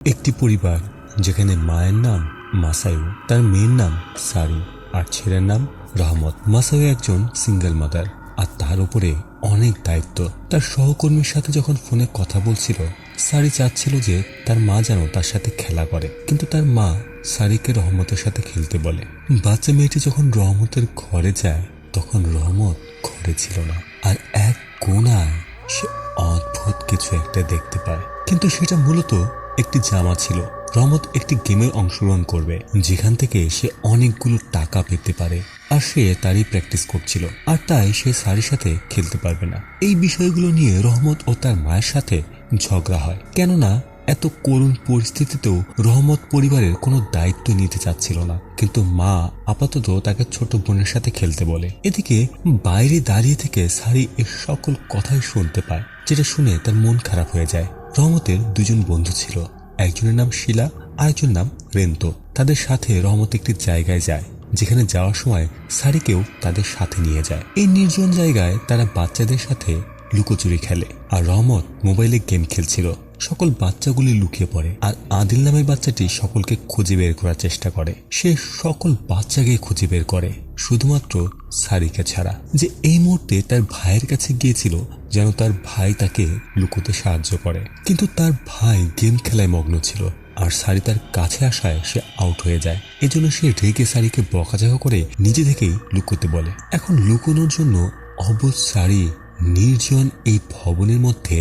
একটি পরিবার যেখানে মায়ের নাম মাসায়ু, তার মেয়ের নাম সারি আর ছেলের নাম রহমত। মাসায়ু একজন সিঙ্গেল মাদার আর তার উপরে অনেক দায়িত্ব। তার সহকর্মীর সাথে যখন ফোনে কথা বলছিল, সারি চাচ্ছিল যে তার মা যেন তার সাথে খেলা করে, কিন্তু তার মা সারিকে রহমতের সাথে খেলতে বলে। বাচ্চা মেয়েটি যখন রহমতের ঘরে যায় তখন রহমত ঘরে ছিল না, আর এক কোণায় সে অদ্ভুত কিছু একটা দেখতে পায়, কিন্তু সেটা মূলত একটি জামা ছিল। রহমত একটি গেমের অংশগ্রহণ করবে যেখান থেকে সে অনেকগুলো টাকা পেতে পারে, আর সে তারই প্র্যাকটিস করছিল, আর তাই সে সারির সাথে খেলতে পারবে না। এই বিষয়গুলো নিয়ে রহমত ও তার মায়ের সাথে ঝগড়া হয়, কেননা এত করুণ পরিস্থিতিতেও রহমত পরিবারের কোনো দায়িত্ব নিতে চাচ্ছিল না, কিন্তু মা আপাতত তাকে ছোট বোনের সাথে খেলতে বলে। এদিকে বাইরে দাঁড়িয়ে থেকে সারি এর সকল কথাই শুনতে পায়, যেটা শুনে তার মন খারাপ হয়ে যায়। রহমতের দুজন বন্ধু ছিল, একজনের নাম শিলা, আরেকজনের নাম রেন্তো। তাদের সাথে রহমত একটি জায়গায় যায়, যেখানে যাওয়ার সময় সারিকেও তাদের সাথে নিয়ে যায়। এই নির্জন জায়গায় তারা বাচ্চাদের সাথে লুকোচুরি খেলে, আর রহমত মোবাইলে গেম খেলছিল। সকল বাচ্চাগুলি লুকিয়ে পড়ে, আর আদিল নামের বাচ্চাটি সকলকে খুঁজে বের করার চেষ্টা করে। সে সকল বাচ্চাকে খুঁজে বের করে, শুধুমাত্র সারিকে ছাড়া, যে এই মুহূর্তে তার ভাইয়ের কাছে গিয়েছিল যেন তার ভাই তাকে লুকোতে সাহায্য করে, কিন্তু তার ভাই গেম খেলায় মগ্ন ছিল, আর সারি তার কাছে আসায় সে আউট হয়ে যায়। এজন্য সে রেগে সারিকে বকাঝকা করে নিজে থেকেই লুকোতে বলে। এখন লুকোনোর জন্য অবুঝ সারি নির্জন এই ভবনের মধ্যে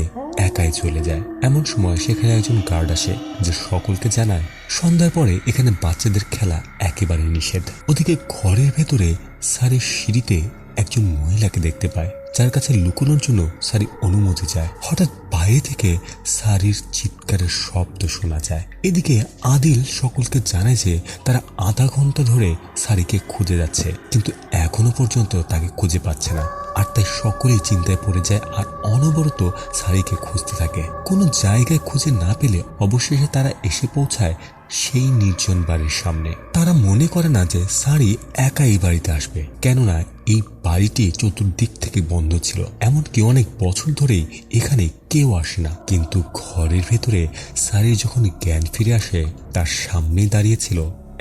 একাই চলে যায়। এমন সময় সেখানে একজন গার্ড আসে, যে সকলকে জানায় সন্ধ্যার পরে এখানে বাচ্চাদের খেলা একেবারে নিষেধ। ওদিকে ঘরের ভেতরে সারির সিঁড়িতে একজন মহিলাকে দেখতে পায়, যার কাছে লুকোনোর জন্য সারি অনুমতি চায়। হঠাৎ বাইরে থেকে সারির চিৎকারের শব্দ শোনা যায়। এদিকে আদিল সকলকে জানায় যে তারা আধা ঘন্টা ধরে সারিকে খুঁজে যাচ্ছে, কিন্তু এখনো পর্যন্ত তাকে খুঁজে পাচ্ছে না, আর তাই সকলেই চিন্তায় পড়ে যায় আর অনবরত সারিকে খুঁজতে থাকে। কোনো জায়গায় খুঁজে না পেলে অবশেষে তারা এসে পৌঁছায় সেই নির্জন বাড়ির সামনে। তারা মনে করে না যে সারি একা এই বাড়িতে আসবে, কেননা এই বাড়িটি চতুর্দিক থেকে বন্ধ ছিল, এমনকি অনেক বছর ধরেই এখানে কেউ আসে না। কিন্তু ঘরের ভেতরে সারি যখন জ্ঞান ফিরে আসে, তার সামনে দাঁড়িয়েছিল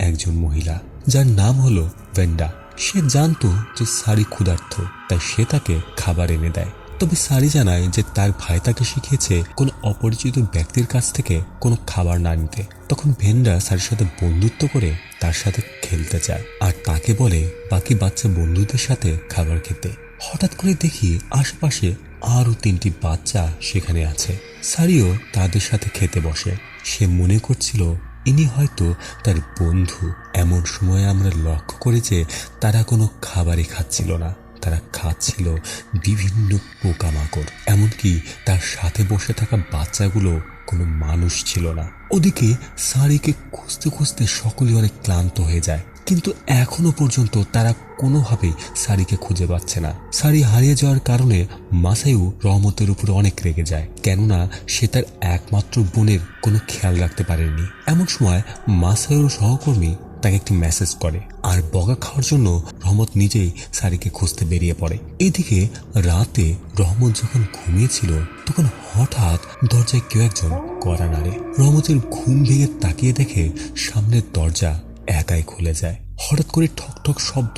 একজন মহিলা, যার নাম হলো ভেন্ডা। সে জানতো যে সারি ক্ষুধার্ত, তাই সে তাকে খাবার এনে দেয়। তবে সারি জানায় যে তার ভাই তাকে শিখিয়েছে কোনো অপরিচিত ব্যক্তির কাছ থেকে কোনো খাবার না নিতে। তখন ভেন্ডা সারির সাথে বন্ধুত্ব করে তার সাথে খেলতে চায়, আর তাকে বলে বাকি বাচ্চা বন্ধুদের সাথে খাবার খেতে। হঠাৎ করে দেখি আশেপাশে আরো 3টি বাচ্চা সেখানে আছে। সারিও তাদের সাথে খেতে বসে। সে মনে করছিল ইনি হয়তো তার বন্ধু। এমন সময় আমরা লক্ষ্য করি যে তারা কোনো খাবারই খাচ্ছিল না, তারা খাচ্ছিল বিভিন্ন পোকামাকড়। এমনকি তার সাথে বসে থাকা বাচ্চাগুলো কোনো মানুষ ছিল না। ওদিকে সারিকে খুঁজতে খুঁজতে সকলে অনেক ক্লান্ত হয়ে যায়, কিন্তু এখনো পর্যন্ত তারা কোনোভাবেই সারিকে খুঁজে পাচ্ছে না। সারি হারিয়ে যাওয়ার কারণে মাসায়ু রহমতের উপর অনেক রেগে যায়, কেননা সে তার একমাত্র বোনের কোনো খেয়াল রাখতে পারেনি। এমন সময় মাসায়ুর সহকর্মী তাকে একটি মেসেজ করে, আর বকা খাওয়ার জন্য রহমত নিজেই সারিকে খুঁজতে বেরিয়ে পড়ে। এদিকে রাতে রহমত যখন ঘুমিয়েছিল, তখন হঠাৎ দরজায় কেউ একজন কড়া নাড়ে। রহমতের ঘুম ভেঙে তাকিয়ে দেখে সামনের দরজা একাই খুলে যায়। হঠাৎ করে ঠক ঠক শব্দ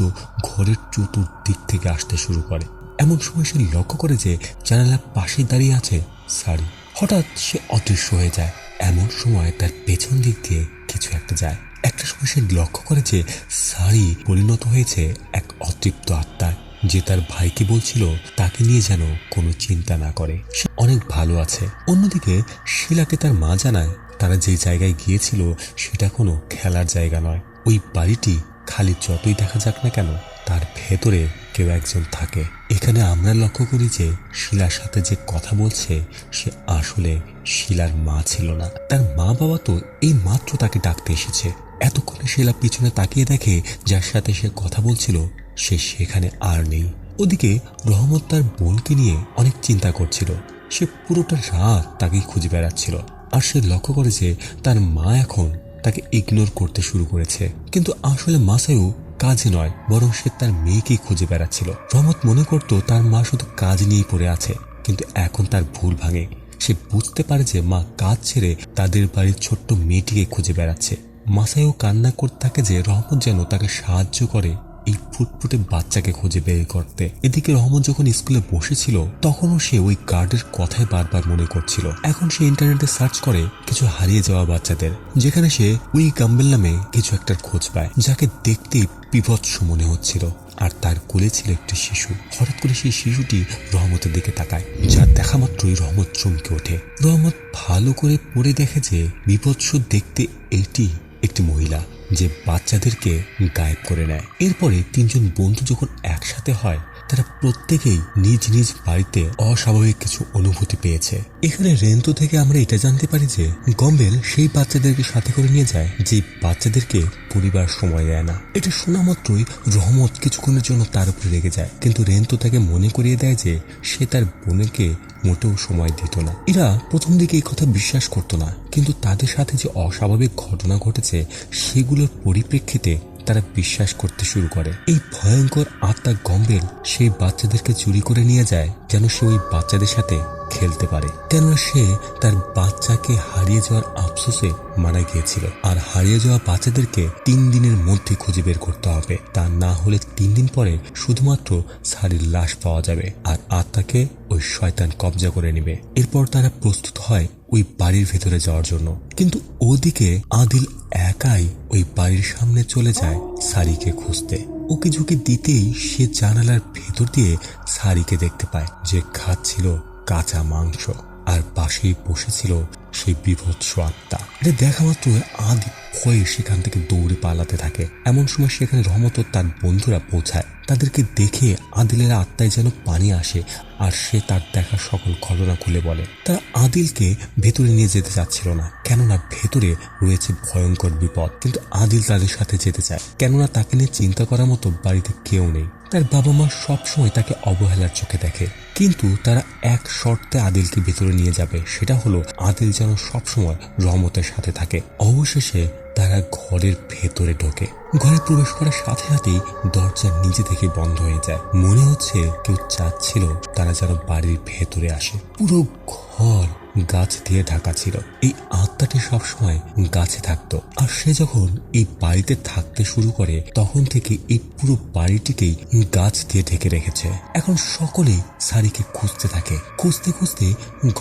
ঘরের চতুর্দিক থেকে আসতে শুরু করে। এমন সময় সে লক্ষ্য করে যে জানালার পাশে দাঁড়িয়ে আছে সারি। হঠাৎ সে অদৃশ্য হয়ে যায়। এমন সময় তার পেছন দিক দিয়ে কিছু একটা যায়। একটা সময় সে লক্ষ্য করে যে সারি পরিণত হয়েছে এক অতৃপ্ত আত্মায়, যে তার ভাইকে বলছিল তাকে নিয়ে যেন কোনো চিন্তা না করে, সে অনেক ভালো আছে। অন্যদিকে শিলাকে তার মা জানায় তারা যে জায়গায় গিয়েছিল সেটা কোনো খেলার জায়গা নয়। ওই বাড়িটি খালি যতই দেখা যাক না কেন, তার ভেতরে কেউ একজন থাকে। এখানে আমরা লক্ষ্য করি যে শিলার সাথে যে কথা বলছে সে আসলে শিলার মা ছিল না। তার মা বাবা তো এই মাত্র তাকে ডাকতে এসেছে। এতক্ষণে শিলা পিছনে তাকিয়ে দেখে যার সাথে সে কথা বলছিল সে সেখানে আর নেই। ওদিকে রহমত তার বোনকে নিয়ে অনেক চিন্তা করছিল। সে পুরোটা রাত তাকে খুঁজে বেড়াচ্ছিল, আর সে লক্ষ্য করে যে তার মা এখন তাকে ইগনোর করতে শুরু করেছে। কিন্তু আসলে মাসায়ু কাজে নয়, বরং সে তার মেয়েকেই খুঁজে বেড়াচ্ছিল। রহমত মনে করত তার মা শুধু কাজ নিয়েই পড়ে আছে, কিন্তু এখন তার ভুল ভাঙে। সে বুঝতে পারে যে মা কাজ ছেড়ে তাদের বাড়ির ছোট্ট মেয়েটিকে খুঁজে বেড়াচ্ছে। মাসাইও কান্না করতে থাকে যে রহমত যেন তাকে সাহায্য করে এই ফুটফুটে বাচ্চাকে খুঁজে বের করতে। এদিকে রহমত যখন স্কুলে বসেছিল তখনও সে ওই গার্ডের কথাই বারবার মনে করছিল। এখন সে ইন্টারনেটে সার্চ করে কিছু হারিয়ে যাওয়া বাচ্চাদের, যেখানে সে উই গাম্বেল নামে কিছু একটার খোঁজ পায়, যাকে দেখতেই বিভৎস মনে হচ্ছিল। আর তার কোলে ছিল একটি শিশু। হঠাৎ করে সেই শিশুটি রহমতের দিকে তাকায়, যার দেখা মাত্রই রহমত চমকে ওঠে। রহমত ভালো করে পড়ে দেখে যে বিভৎস দেখতে এটি একটি মহিলা, যে বাচ্চাদেরকে গায়েব করে নেয়। এরপরে তিনজন বন্ধু যখন একসাথে হয় তারা প্রত্যেকেই নিজ নিজ বাড়িতে অস্বাভাবিক কিছু অনুভূতি পেয়েছে। এখানে রেন্তো থেকে আমরা এটা জানতে পারি যে গম্বেল সেই বাচ্চাদেরকে সাথে করে নিয়ে যায় যে বাচ্চাদেরকে পরিবার সময় দেয় না। এটা শোনা মাত্রই রহমত কিছুক্ষণের জন্য তার উপরে রেগে যায়, কিন্তু রেন্তো তাকে মনে করিয়ে দেয় যে সে তার বোনকে মোটেও সময় দিত না। এরা প্রথম দিকে এই কথা বিশ্বাস করতো না, কিন্তু তাদের সাথে যে অস্বাভাবিক ঘটনা ঘটেছে সেগুলোর পরিপ্রেক্ষিতে তারা বিশ্বাস করতে শুরু করে। এই ভয়ঙ্কর আত্মা গম্বেল সেই বাচ্চাদেরকে চুরি করে নিয়ে যায় যেন সে ওই বাচ্চাদের সাথে খেলতে পারে, কেননা সে তার বাচ্চাকে হারিয়ে যাওয়ার আফসোসে মারা গিয়েছিল। আর হারিয়ে যাওয়া বাচ্চাদেরকে 3 দিনের মধ্যে খুঁজে বের করতে হবে, তা না হলে 3 দিন পরে শুধুমাত্র সারির লাশ পাওয়া যাবে আর আত্মাকে ওই শয়তান কবজা করে নেবে। এরপর তারা প্রস্তুত হয় ওই বাড়ির ভেতরে যাওয়ার জন্য, কিন্তু ওদিকে আদিল একাই ওই বাড়ির সামনে চলে যায় সারিকে খুঁজতে। ওকে ঝুঁকি দিতেই সে জানালার ভেতর দিয়ে সারিকে দেখতে পায়, যে খাচ্ছিল কাঁচা মাংস আর পাশেই বসেছিল সেই বিভৎস আত্মা। এটা দেখা মাত্র আদি ভয়ে সেখান থেকে দৌড়ে পালাতে থাকে। এমন সময় সেখানে রহমত ও তার বন্ধুরা পৌঁছায়। তাদেরকে দেখে আদিলের আত্মায় যেন পানি আসে আর সে তার দেখা সকল ঘটনা খুলে বলে। তারা আদিলকে ভেতরে নিয়ে যেতে চাচ্ছিল না, কেননা ভেতরে রয়েছে ভয়ঙ্কর বিপদ। কিন্তু আদিল তাদের সাথে যেতে চায়, কেননা তাকে নিয়ে চিন্তা করার মতো বাড়িতে কেউ নেই। তার বাবা মা সবসময় তাকে অবহেলার চোখে দেখে, কিন্তু তারা এক শর্তে আদিলকে ভেতরে নিয়ে যাবে, সেটা হলো আদিল যেন সবসময় রহমতের সাথে থাকে। অবশেষে তারা ঘরের ভেতরে ঢোকে। ঘরে প্রবেশ করার সাথে সাথেই দরজা নিজে থেকে বন্ধ হয়ে যায়। মনে হচ্ছে কেউ চাচ্ছিল তারা যেন বাড়ির ভেতরে আসে। পুরো ঘর গাছ দিয়ে ঢাকা ছিল। এই আত্মাটি সবসময় গাছে থাকতো, আর সে যখন এই বাড়িতে থাকতে শুরু করে তখন থেকে এই পুরো বাড়িটিকেই গাছ দিয়ে ঢেকে রেখেছে। এখন সকলেই সারিকে খুঁজতে থাকে। খুঁজতে খুঁজতে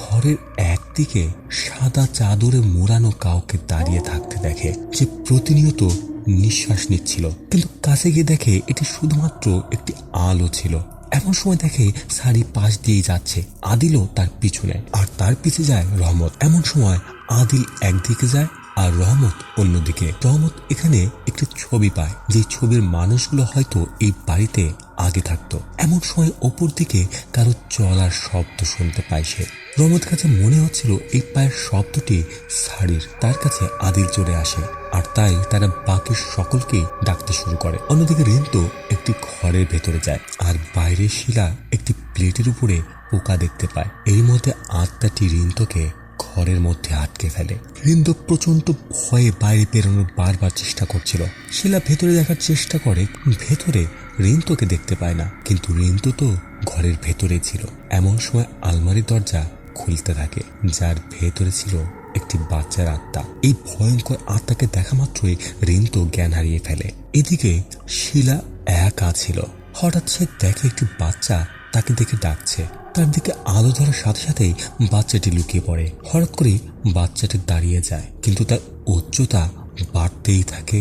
ঘরের একদিকে সাদা চাদরে মোড়ানো কাউকে দাঁড়িয়ে থাকতে দেখে, যে প্রতিনিয়ত নিঃশ্বাস নিচ্ছিল, কিন্তু কাছে গিয়ে দেখে এটি শুধুমাত্র একটি আলো ছিল। এমন সময় দেখে সারি পাশ দিয়ে যাচ্ছে, আদিলও তার পিছু নেয় আর তার পিছে যায় রহমত। এমন সময় আদিল একদিকে যায় আর রহমত অন্যদিকে। রহমত এখানে একটি ছবি পায়, যে ছবির মানুষগুলো হয়তো এই বাড়িতে আগে থাকতো। এমন সময় ওপর দিকে কারো চলার শব্দ শুনতে পায় সে। রহমত কাছে মনে হচ্ছিল এই পায়ের শব্দটি সারির। তার কাছে আদিল চলে আসে আর তাই তারা বাকি সকলকেই ডাকতে শুরু করে। অন্যদিকে রেন্তো একটি ঘরের ভেতরে যায় আর বাইরে শিলা একটি প্লেটের উপরে পোকা দেখতে পায়। এর মধ্যে আত্মাটি রিন্তুকে ঘরের মধ্যে আটকে ফেলে। রিন্তু প্রচন্ড ভয়ে বাইরে বেরোনোর বারবার চেষ্টা করছিল। শিলা ভেতরে দেখার চেষ্টা করে, ভেতরে রিন্তুকে দেখতে পায় না, কিন্তু রিন্তু তো ঘরের ভেতরে ছিল। এমন সময় আলমারির দরজা খুলতে থাকে, যার ভেতরে ছিল একটি বাচ্চার আত্মা। এই ভয়ঙ্কর আত্মাকে দেখা মাত্রই রিন্তু জ্ঞান হারিয়ে ফেলে। এদিকে শিলা একা ছিল। হঠাৎ সে দেখে একটি বাচ্চা তাকে দেখে ডাকছে। তার দিকে আলো ধরার সাথে সাথেই বাচ্চাটি লুকিয়ে পড়ে। হঠাৎ করে বাচ্চাটি দাঁড়িয়ে যায়, কিন্তু তার উচ্চতা বাড়তেই থাকে,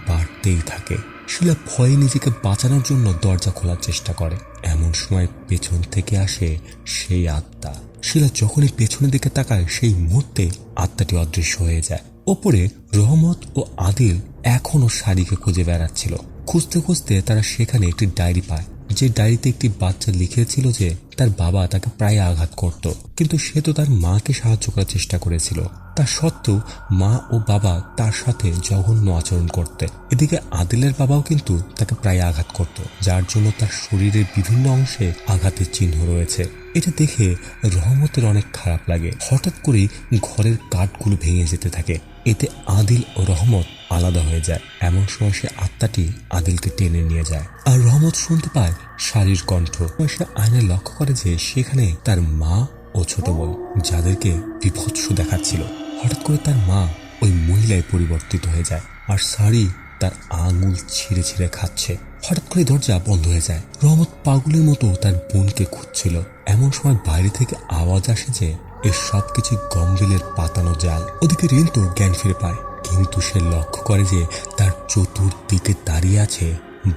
বাড়তেই থাকে। শিলা ভয়ে নিজেকে বাঁচানোর জন্য দরজা খোলার চেষ্টা করে। এমন সময় পেছন থেকে আসে সেই আত্মা। শিলা যখনই পেছনের দিকে তাকায় সেই মুহূর্তে আত্মাটি অদৃশ্য হয়ে যায়। ওপরে রহমত ও আদিল এখনো সারিকে খুঁজে বেড়াচ্ছিল। খুঁজতে খুঁজতে তারা সেখানে একটি ডায়েরি পায়, যে ডায়েরিতে একটি বাচ্চা লিখেছিল যে তার বাবা তাকে প্রায় আঘাত করত, কিন্তু সে তো তার মাকে সাহায্য করার চেষ্টা করেছিল। তা সত্ত্বেও মা ও বাবা তার সাথে জঘন্য আচরণ করতে। এদিকে আদিলের বাবাও কিন্তু তাকে প্রায় আঘাত করত, যার জন্য তার শরীরের বিভিন্ন অংশে আঘাতের চিহ্ন রয়েছে। এটা দেখে রহমতের অনেক খারাপ লাগে। হঠাৎ করেই ঘরের কাঠগুলো ভেঙে যেতে থাকে। এতে আদিল ও রহমত আলাদা হয়ে যায়। এমন সময় সে আত্মাটি আদিলকে টেনে নিয়ে যায় আর রহমত শুনতে পায় শারীর কণ্ঠ। সে আয়নায় লক্ষ্য করে যে সেখানে তার মা ও ও ছোট বোন, যাদেরকে বিভৎস দেখাচ্ছিল। হঠাৎ করে তার মা ওই মহিলায় পরিবর্তিত হয়ে যায়, আর সারি তার আঙুল ছিঁড়ে ছিঁড়ে খাচ্ছে। হঠাৎ করে দরজা বন্ধ হয়ে যায়। রহমত পাগলের মতো তার বোনকে খুঁজছিল। এমন সময় বাইরে থেকে আওয়াজ আসে যে এর সবকিছু গম্ভীরের পাতানো জাল। ওদিকে রিন্তু জ্ঞান ফিরে পায়, কিন্তু সে লক্ষ্য করে যে তার চতুর্দিকে দাঁড়িয়ে আছে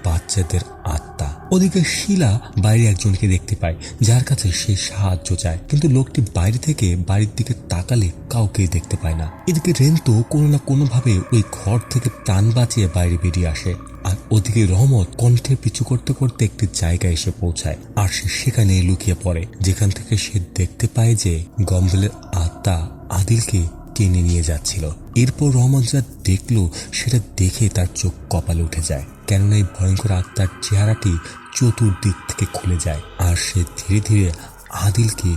বাচ্চাদের আত্মা। ওদিকে শিলা বাইরে একজনকে দেখতে পায়, যার কাছে সে সাহায্য চায়, কিন্তু লোকটি বাইরে থেকে বাড়ির দিকে তাকালে কাউকেই দেখতে পায় না। এদিকে রেন্তু কোনো না কোনো ভাবে ওই ঘর থেকে প্রাণ বাঁচিয়ে বাইরে বেরিয়ে আসে। আর ওদিকে রহমত কণ্ঠে পিছু করতে করতে একটি জায়গায় এসে পৌঁছায়, আর সে সেখানে লুকিয়ে পড়ে, যেখান থেকে সে দেখতে পায় যে গম্বলের আত্মা আদিলকে টেনে নিয়ে যাচ্ছিল। এরপর রহমত যা দেখলো সেটা দেখে তার চোখ কপালে উঠে যায়, কেননা এই ভয়ঙ্কর আত্মার চেহারাটি চতুর্দিক থেকে খুলে যায়, আর সে ধীরে ধীরে আদিলকে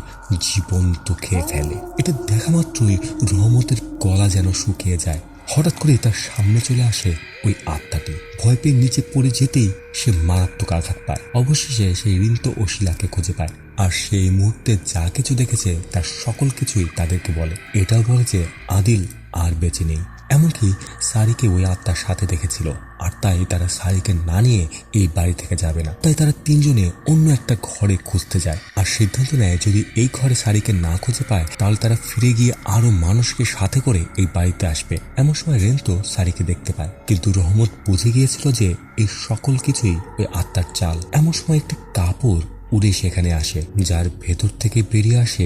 জীবন্ত খেয়ে ফেলে। এটা দেখা মাত্রই রহমতের গলা যেন শুকিয়ে যায়। হঠাৎ করে তার সামনে চলে আসে ওই আত্মাটি। ভয় পেয়ে নিচে পড়ে যেতেই সে মারাত্মক আঘাত পায়। অবশেষে সে রিন্তু ও শিলাকে খুঁজে পায়, আর সেই মুহূর্তে যা কিছু দেখেছে তার সকল কিছুই তাদেরকে বলে। এটাও বলে যে আদিল আর বেঁচে নেই, এমনকি সারিকে ওই আত্মার সাথে দেখেছিল, আর তাই তারা সারিকে না নিয়ে এই বাড়ি থেকে যাবে না। তাই তারা তিনজনে অন্য একটা ঘরে খুঁজতে যায়, আর সিদ্ধান্ত নেয় যদি এই ঘরে সারিকে না খুঁজে পায় তাহলে তারা ফিরে গিয়ে আরো মানুষকে সাথে করে এই বাড়িতে আসবে। এমন সময় রেন্তু সারিকে দেখতে পায়, কিন্তু রহমত বুঝে গিয়েছিল যে এই সকল কিছুই ওই আত্মার চাল। এমন সময় একটি কাপড় উড়ে সেখানে আসে, যার ভেতর থেকে বেরিয়ে আসে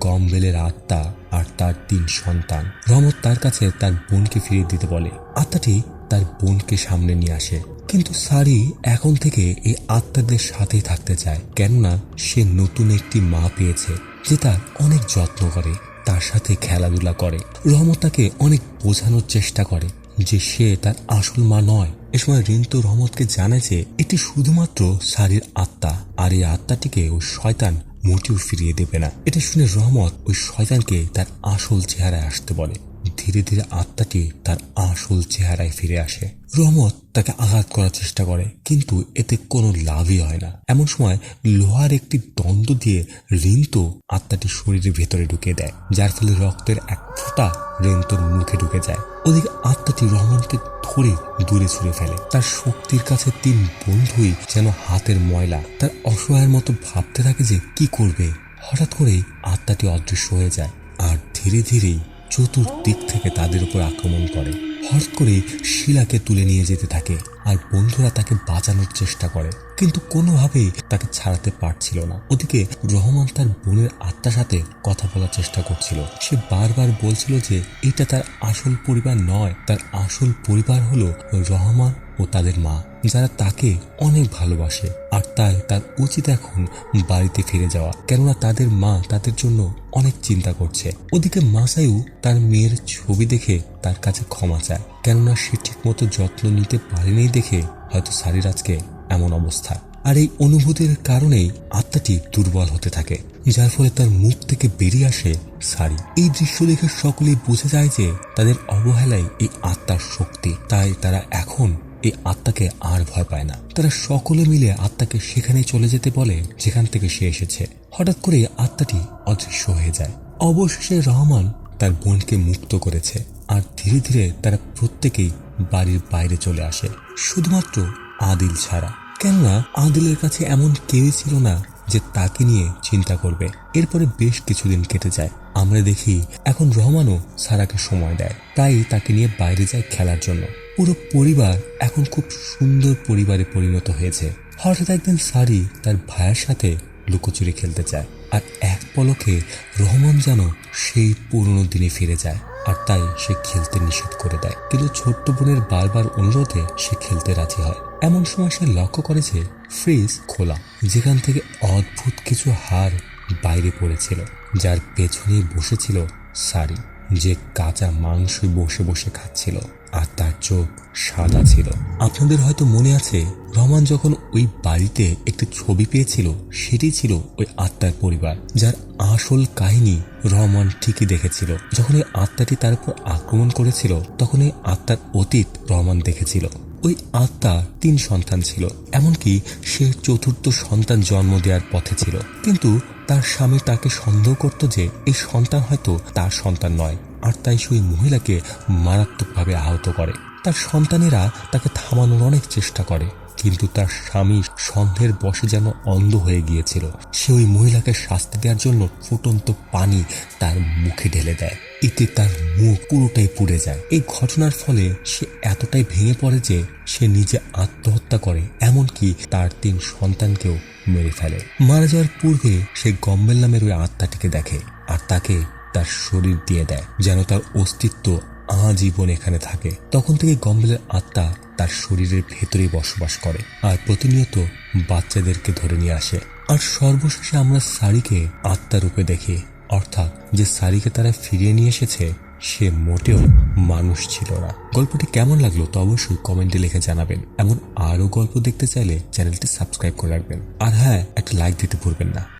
গম্বলের আত্মা আর তার 3 সন্তান। রহমত তার কাছে তার বোনকে ফিরিয়ে দিতে বলে। আত্মাটি তার বোনকে সামনে নিয়ে আসে, কিন্তু সারি এখন থেকে এই আত্মাদের সাথেই থাকতে চায়, কেননা সে নতুন একটি মা পেয়েছে যে তার অনেক যত্ন করে, তার সাথে খেলাধুলা করে। রহমত তাকে অনেক বোঝানোর চেষ্টা করে যে সে তার আসল মা নয়। এ সময় রিন্তু রহমতকে জানায় যে এটি শুধুমাত্র সারির আত্মা, আর এই আত্মাটিকে ওই শয়তান মোটেও ফিরিয়ে দেবে না। এটা শুনে রহমত ওই শয়তানকে তার আসল চেহারায় আসতে বলে। ধীরে ধীরে আত্মাটি তার আসল চেহারায় ফিরে আসে। রহমত তাকে আঘাত করার চেষ্টা করে, কিন্তু এতে কোনো লাভই হয় না। এমন সময় লোহার একটি দণ্ড দিয়ে রিন্তু আত্মাটির শরীরের ভেতরে ঢুকিয়ে দেয়, যার ফলে রক্তের এক ফোঁটা রিন্তুর মুখে ঢুকে যায়। ওদিকে আত্মাটি রহমানকে ধরে দূরে ছুঁড়ে ফেলে। তার শক্তির কাছে 3 বন্ধুই যেন হাতের ময়লা। তার অসহায়ের মতো ভাবতে থাকে যে কি করবে। হঠাৎ করেই আত্মাটি অদৃশ্য হয়ে যায়, আর ধীরে ধীরেই চতুর্দিক থেকে তাদের উপর আক্রমণ করে। হঠাৎ করে শিলাকে তুলে নিয়ে যেতে থাকে, আর বন্ধুরা তাকে বাঁচানোর চেষ্টা করে, কিন্তু কোনোভাবেই তাকে ছাড়াতে পারছিল না। ওদিকে রহমান তার বোনের আত্মার সাথে কথা বলার চেষ্টা করছিল। সে বারবার বলছিল যে এটা তার আসল পরিবার নয়, তার আসল পরিবার হলো রহমান ও তাদের মা, যারা তাকে অনেক ভালোবাসে, আর তাই তার উচিত এখন বাড়িতে ফিরে যাওয়া, কেননা তাদের মা তাদের জন্য অনেক চিন্তা করছে। ওদিকে মাসায়ু তার মেয়ের ছবি দেখে তার কাছে ক্ষমা চায়, কেননা সে ঠিক মতো যত্ন নিতে পারেনি দেখে হয়তো সারির আজকে এমন অবস্থা। আর এই অনুভূতির কারণেই আত্মাটি দুর্বল হতে থাকে, যার ফলে তার মুখ থেকে বেরিয়ে আসে সারি। এই দৃশ্য দেখে সকলেই বুঝে যায় যে তাদের অবহেলায় এই আত্মার শক্তি, তাই তারা এখন এই আত্মাকে আর ভয় পায় না। তারা সকলে মিলে আত্মাকে সেখানেই চলে যেতে বলে যেখান থেকে সে এসেছে। হঠাৎ করে আত্মাটি অদৃশ্য হয়ে যায়। অবশেষে রহমান তার বোনকে মুক্ত করেছে, আর ধীরে ধীরে তারা প্রত্যেকেই বাড়ির বাইরে চলে আসে, শুধুমাত্র আদিল ছাড়া, কেননা আদিলের কাছে এমন কেউই ছিল না যে তাকে নিয়ে চিন্তা করবে। এরপরে বেশ কিছুদিন কেটে যায়। আমরা দেখি এখন রহমানও সারাকে সময় দেয়, তাই তাকে নিয়ে বাইরে যায় খেলার জন্য। পুরো পরিবার এখন খুব সুন্দর পরিবারে পরিণত হয়েছে। হঠাৎ একদিন সারি তার ভাইয়ের সাথে লুকোচুরি খেলতে চায়, আর এক পলকে রহমান যেন সেই পুরনো দিনে ফিরে যায়, আর তাই সে খেলতে নিষেধ করে দেয়। কিন্তু ছোট্ট বোনের বারবার অনুরোধে সে খেলতে রাজি হয়। এমন সময় সে লক্ষ্য করে যে ফ্রিজ খোলা, যেখান থেকে অদ্ভুত কিছু হাড় বাইরে পড়েছিল, যার পেছনেই বসেছিল সারি, যে কাঁচা মাংস বসে বসে খাচ্ছিল, আর তার চোখ সাদা ছিল। আপনাদের হয়তো মনে আছে রহমান যখন ওই বাড়িতে একটি ছবি পেয়েছিল, সেটি ছিল ওই আত্মার পরিবার, যার আসল কাহিনী রহমান ঠিকই দেখেছিল। যখন ওই আত্মাটি তার উপর আক্রমণ করেছিল, তখন ওই আত্মার অতীত রহমান দেখেছিল। ওই আত্মা 3 সন্তান ছিল, এমনকি সে 4র্থ সন্তান জন্ম দেওয়ার পথে ছিল, কিন্তু তার স্বামী তাকে সন্দেহ করত যে এই সন্তান হয়তো তার সন্তান নয়, আর তাই সে ওই মহিলাকে মারাত্মকভাবে আহত করে। তার সন্তানেরা তাকে থামানোর অনেক চেষ্টা করে, কিন্তু তার স্বামী সন্দেহের বশে যেন অন্ধ হয়ে গিয়েছিল। সে ওই মহিলাকে শাস্তি দেওয়ার জন্য ফুটন্ত পানি তার মুখে ঢেলে দেয়। এতে তার মুখ পুরোটাই পুড়ে যায়। এই ঘটনার ফলে সে এতটাই ভেঙে পড়ে যে সে নিজে আত্মহত্যা করে, এমনকি তার 3 সন্তানকেও মেরে ফেলে। মারা যাওয়ার পূর্বে সে গম্বেল নামের ওই আত্মাটিকে দেখে আর তাকে তার শরীর দিয়ে দেয়, যেন তার অস্তিত্ব আজীবন এখানে থাকে। তখন থেকে গম্বেলের আত্মা তার শরীরের ভেতরেই বসবাস করে আর প্রতিনিয়ত বাচ্চাদেরকে ধরে নিয়ে আসে। আর সর্বশেষে আমরা সারিকে আত্মা রূপে দেখি, অর্থাৎ যে সারিকে তারা ফিরিয়ে নিয়ে এসেছে সে মোটেও মানুষ ছিল না। গল্পটি কেমন লাগলো তো অবশ্যই কমেন্টে লিখে জানাবেন। এমন আরো গল্প দেখতে চাইলে চ্যানেলটি সাবস্ক্রাইব করে রাখবেন। আর হ্যাঁ, একটা লাইক দিতে ভুলবেন না।